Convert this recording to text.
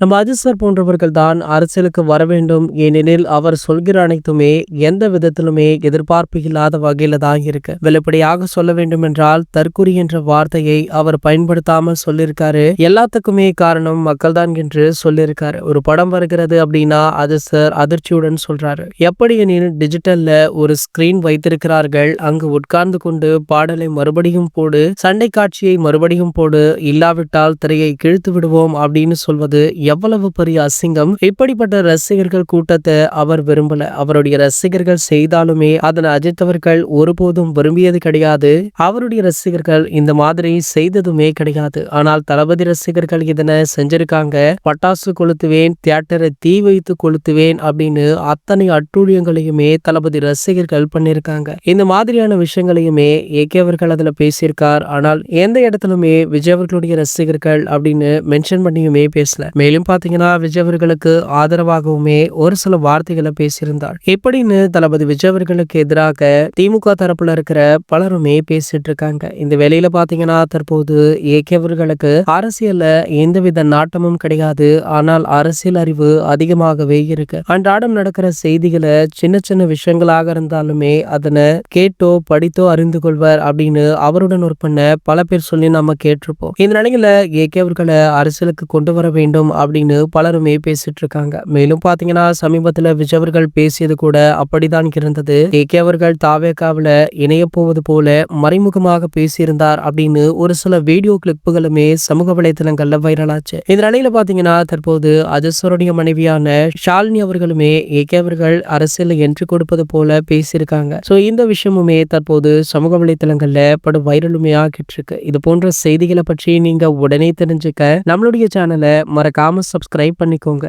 நம்ம அஜித் சார் போன்றவர்கள் தான் அரசியலுக்கு வர வேண்டும். ஏனெனில் அவர் சொல்கிற அனைத்துமே எந்த விதத்திலுமே எதிர்பார்ப்பு இல்லாத வகையில தான் இருக்கு. வெளிப்படையாக சொல்ல வேண்டும் என்றால் தற்குறி என்ற வார்த்தையை அவர் பயன்படுத்தாமல் சொல்லியிருக்காரு. எல்லாத்துக்குமே காரணம் மக்கள் தான் என்று சொல்லியிருக்காரு. ஒரு படம் வருகிறது அப்படின்னா அஜித் சார் அதிர்ச்சியுடன் சொல்றாரு. எப்படி எனில் டிஜிட்டல்ல ஒரு ஸ்கிரீன் வைத்திருக்கிறார்கள். அங்கு உட்கார்ந்து கொண்டு பாடலை மறுபடியும் போடு, சண்டை காட்சியை மறுபடியும் போடு, இல்லாவிட்டால் திரையை கிழித்து விடுவோம் அப்படின்னு சொல்வது எவ்வளவு பெரிய அசிங்கம். இப்படிப்பட்ட ரசிகர்கள் கூட்டத்தை அவர் விரும்பல. அவருடைய ரசிகர்கள் செய்தாலுமே அதனை அஜித் அவர்கள் ஒருபோதும் விரும்பியது கிடையாது. அவருடைய ரசிகர்கள் இந்த மாதிரி செய்ததுமே கிடையாது. ஆனால் தளபதி ரசிகர்கள் இதனை செஞ்சிருக்காங்க. பட்டாசு கொளுத்துவேன், தியேட்டரை தீ வைத்து கொளுத்துவேன் அப்படின்னு அத்தனை அட்டூழியங்களையுமே தளபதி ரசிகர்கள் பண்ணிருக்காங்க. இந்த மாதிரியான விஷயங்களையுமே ஏகே அவர்கள் அதுல பேசியிருக்கார். ஆனால் எந்த இடத்துலுமே விஜய் அவர்களுடைய ரசிகர்கள் அப்படின்னு மென்ஷன் பண்ணியுமே பேசல. மேலும் பாத்தீங்கன்னா விஜய் அவர்களுக்கு ஆதரவாகவுமே ஒரு சில வார்த்தைகளை பேசியிருந்தார். இப்படின்னு தளபதி விஜய் அவர்களுக்கு எதிராக திமுக தரப்புல இருக்கிற பலருமே பேசிட்டு இருக்காங்க. இந்த வேளையில பாத்தீங்கன்னா தற்போது ஏகே அவர்களுக்கு அரசியல்ல எந்தவித நாட்டமும் கிடையாது. ஆனால் அரசியல் அறிவு அதிகமாகவே இருக்கு. அன்றாடம் நடக்கிற செய்திகளை சின்ன சின்ன விஷயங்களாக இருந்தாலுமே அதனை கேட்டோ படித்தோ அறிந்து கொள்வார் அப்படின்னு அவருடன் ஒர்க் பண்ண பல பேர் சொல்லி நம்ம கேட்டிருப்போம். இந்த நிலையில ஏகே அவர்களை அரசியலுக்கு கொண்டு வர வேண்டும் அப்படின்னு பலருமே பேசிட்டு இருக்காங்க. மேலும் பாத்தீங்கன்னா சமீபத்துல விஜய் அவர்கள் பேசியது கூட அப்படிதான் இருந்தது. ஏகே அவர்கள் தாவேகாவில இணைய போவது போல மறைமுகமாக பேசியிருந்தார் அப்படின்னு ஒரு சில வீடியோ கிளிப்புகளுமே சமூக வலைதளங்கள்ல வைரலாச்சு. இந்த நிலையில பாத்தீங்கன்னா தற்போது அஜித் மனைவியான ஷாலினி அவர்களுமே ஏகே அவர்கள் அரசியல் என்று கொடுப்பது போல பேசியிருக்காங்க. சோ இந்த விஷயமுமே தற்போது சமூக வலைதளங்கள்ல படு வைரலுமே ஆகிட்டு இருக்கு. இது போன்ற செய்திகளை பற்றி நீங்க உடனே தெரிஞ்சுக்க நம்மளுடைய சேனலை மறக்காம சப்ஸ்கிரைப் பண்ணிக்கோங்க.